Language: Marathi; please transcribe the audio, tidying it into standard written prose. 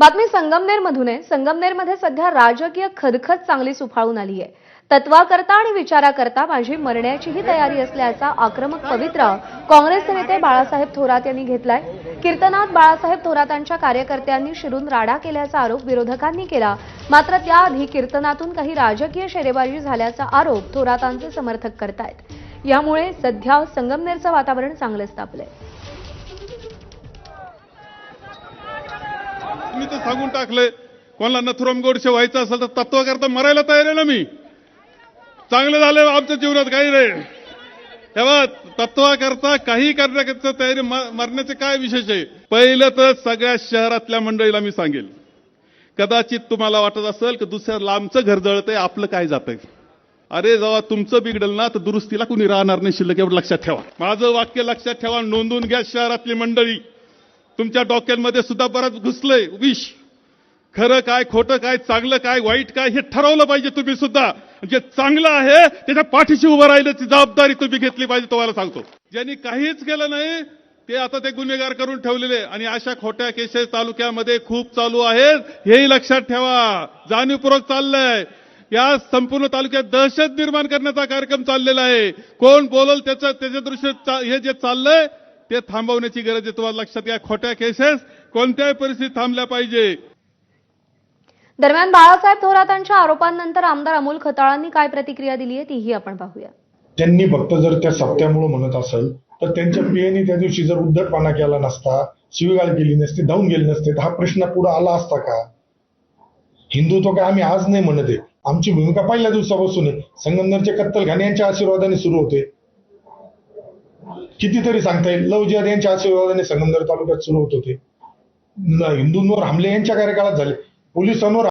बातमी संगमनेरमधून आहे। संगमनेरमध्ये सध्या राजकीय खदखद चांगली सुफाळून आली आहे। तत्वाकरता आणि विचाराकरता माझी मरण्याचीही तयारी असल्याचा आक्रमक पवित्रा काँग्रेसचे नेते बाळासाहेब थोरात यांनी घेतलाय। कीर्तनात बाळासाहेब थोरातांच्या कार्यकर्त्यांनी शिरून राडा केल्याचा आरोप विरोधकांनी केला। मात्र त्याआधी कीर्तनातून काही राजकीय शेरेबाजी झाल्याचा आरोप थोरातांचे समर्थक करतायत। यामुळे सध्या संगमनेरचं वातावरण चांगलंच तापलंय। मी तर सांगून टाकले, कोणाला नथुराम गोडसे व्हायचं असेल तर तत्वाकरता मरायला तयार आहे ना। मी चांगलं झालं आमच्या जीवनात काही नाही, तेव्हा तत्वाकरता काही करण्याकरता तयारी, मरण्याचे काय विशेष आहे। पहिलं तर सगळ्या शहरातल्या मंडळीला मी सांगेल, कदाचित तुम्हाला वाटत असेल की दुसऱ्या लांबचं घर जळतंय, आपलं काय जातंय। अरे जेव्हा तुमचं बिघडल ना तर दुरुस्तीला कुणी राहणार नाही शिल्लक, एवढं लक्षात ठेवा। माझं वाक्य लक्षात ठेवा, नोंदून घ्या शहरातली मंडळी। तुमच्या डोक्यांमध्ये सुद्धा बरंच घुसलंय विष। खरं काय, खोटं काय, चांगलं काय, वाईट काय हे ठरवलं पाहिजे तुम्ही सुद्धा। जे चांगलं आहे त्याच्या पाठीशी उभं राहिल्याची जबाबदारी तुम्ही घेतली पाहिजे। तुम्हाला सांगतो, ज्यांनी काहीच केलं नाही ते आता ते गुन्हेगार करून ठेवलेले, आणि अशा खोट्या केसेस तालुक्यामध्ये खूप चालू आहेत, हेही लक्षात ठेवा। जाणीवपूर्वक चाललंय, या संपूर्ण तालुक्यात दहशत निर्माण करण्याचा कार्यक्रम चाललेला आहे। कोण बोलल त्याच्या दृष्टीत हे जे चाललंय ते थांबवण्याची गरज आहे। तुम्हाला लक्षात घ्या, खोट्या केसेस कोणत्याही परिस्थितीत थांबल्या पाहिजे। दरम्यान बाळासाहेब थोरातांच्या आरोपांनंतर आमदार अमोल खताळांनी काय प्रतिक्रिया दिली आहे तीही आपण पाहूया। त्यांनी फक्त जर त्या सत्यामुळे म्हणत असेल तर त्यांच्या पियेने त्या दिवशी जर उद्धटपणा केला नसता, शिवीगाळ केली नसती, धावून गेले नसते तर हा प्रश्न पुढे आला असता का। हिंदुत्व काय आम्ही आज नाही म्हणत आहे, आमची भूमिका पहिल्या दिवसापासून आहे। संगमनेरचे कत्तलखाने यांच्या आशीर्वादाने सुरू होते, कितीतरी सांगता येईल। लव जिहाद यांच्या आशीर्वादाने संगमनेर तालुक्यात सुरू होत होते। हिंदूंवर हमले यांच्या कार्यकाळात झाले, पोलिसांवर